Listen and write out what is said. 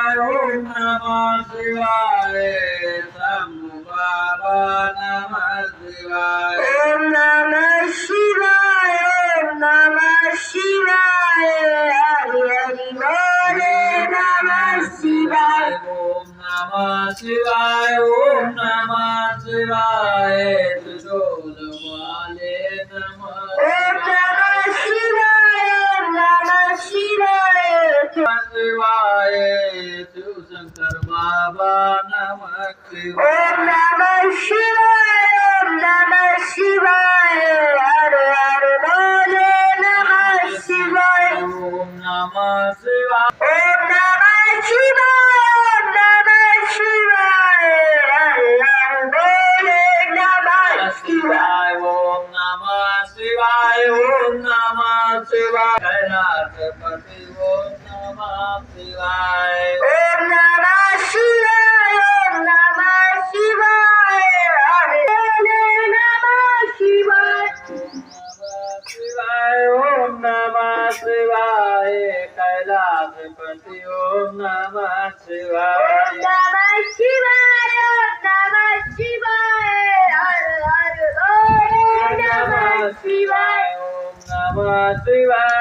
शिवाय ओम नमः शिवाय शंभू बाबा नमः शिवाय ओम नमः शिवाय ओम नमः शिवाय हरि हरि बोले नमः शिवाय ओम नमः शिवाय ओम नमः शिवाय त्रिशूल वाले नमः ओम नमः शिवाय ओम नमः शिवाय शिवाय शिव शंकर बाबा नमः शिवाय ओम नमः शिवाय ओम नमः शिवाय हर हर बोले नमः शिवाय ओम नमः शिवाय ओम नमः शिवाय ओम नमः शिवाय हर हर बोले नमः शिवाय ओम नमः शिवाय ओम नमः शिवाय कैलासपति ओम नमः शिवाय ओम नमः शिवाय ओम नमः शिवाय हर बोले नमः शिवाय शिवाय ओम नमः शिवाय कैलासपति ओम नमः शिवाय ओम नमः शिवाय ओम नमः शिवाय हर हर बोले नमः शिवाय ओम नमः शिवाय